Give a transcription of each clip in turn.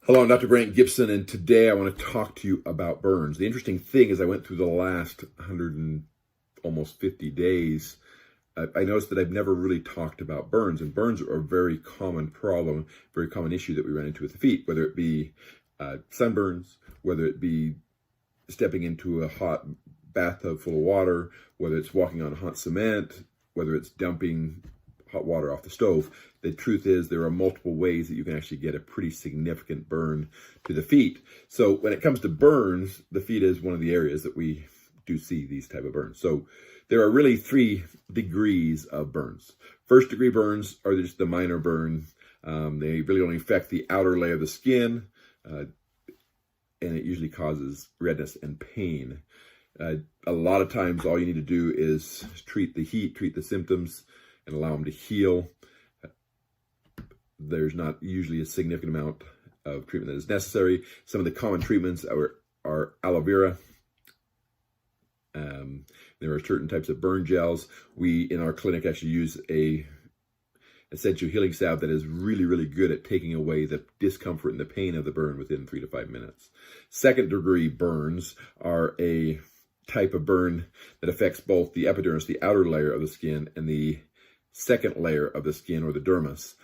Hello, I'm Dr. Brandt Gibson, and today I want to talk to you about burns. The interesting thing is I went through the last 100 and almost 50 days. I noticed that I've never really talked about burns, and burns are a very common problem, very common issue that we run into with the feet, whether it be sunburns, whether it be stepping into a hot bathtub full of water, whether it's walking on hot cement, whether it's dumping hot water off the stove. The truth is there are multiple ways that you can actually get a pretty significant burn to the feet. So when it comes to burns, the feet is one of the areas that we do see these type of burns. So there are really 3 degrees of burns. First degree burns are just the minor burn. They really only affect the outer layer of the skin, and it usually causes redness and pain. A lot of times all you need to do is treat the heat, treat the symptoms, and allow them to heal. There's not usually a significant amount of treatment that is necessary. Some of the common treatments are aloe vera. There are certain types of burn gels. We, in our clinic, actually use a essential healing salve that is really, really good at taking away the discomfort and the pain of the burn within 3 to 5 minutes. Second degree burns are a type of burn that affects both the epidermis, the outer layer of the skin, and the second layer of the skin, or the dermis.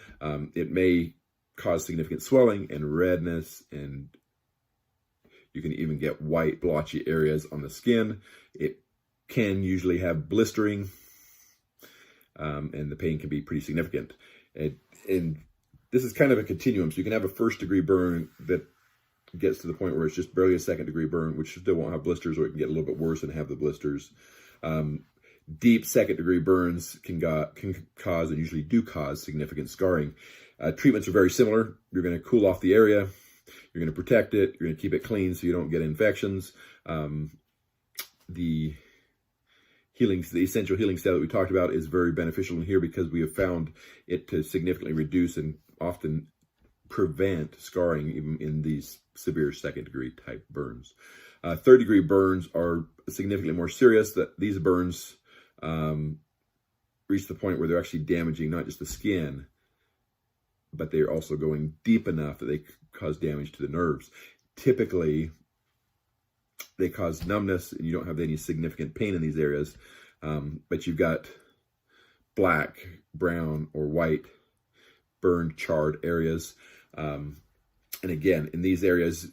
It may cause significant swelling and redness, and you can even get white blotchy areas on the skin. It can usually have blistering, and the pain can be pretty significant. And this is kind of a continuum. So you can have a first degree burn that gets to the point where it's just barely a second degree burn, which still won't have blisters, or it can get a little bit worse and have the blisters. Deep second degree burns can cause, and usually do cause, significant scarring. Treatments are very similar. You're going to cool off the area. You're going to protect it. You're going to keep it clean so you don't get infections. The essential healing style that we talked about is very beneficial in here because we have found it to significantly reduce and often prevent scarring even in these severe second degree type burns. Third degree burns are significantly more serious. That these burns reach the point where they're actually damaging not just the skin, but they're also going deep enough that they cause damage to the nerves. Typically, they cause numbness, and you don't have any significant pain in these areas, but you've got black, brown, or white burned, charred areas. And again, in these areas,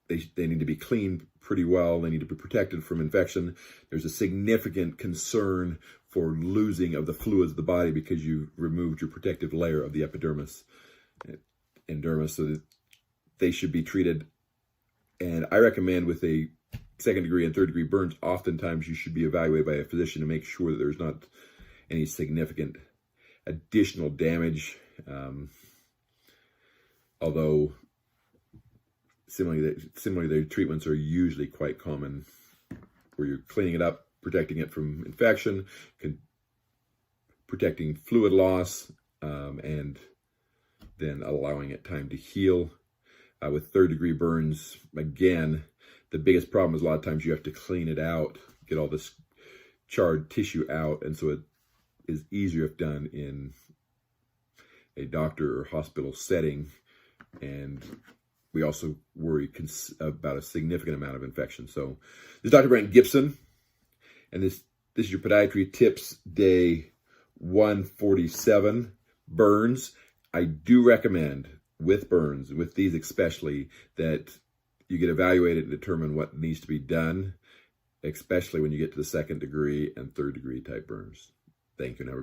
they need to be cleaned pretty well. They need to be protected from infection. There's a significant concern for losing of the fluids of the body because you removed your protective layer of the epidermis and dermis, so that they should be treated. And I recommend with a second degree and third degree burns, oftentimes you should be evaluated by a physician to make sure that there's not any significant additional damage. Although similarly, the treatments are usually quite common, where you're cleaning it up, protecting it from infection, protecting fluid loss, and then allowing it time to heal. With third degree burns, again, the biggest problem is a lot of times you have to clean it out, get all this charred tissue out, and so it is easier if done in a doctor or hospital setting. And we also worry about a significant amount of infection. So this is Dr. Brandt Gibson, and this is your Podiatry Tips Day 147, burns. I do recommend with burns, with these especially, that you get evaluated and determine what needs to be done, especially when you get to the second degree and third degree type burns. Thank you, and have a great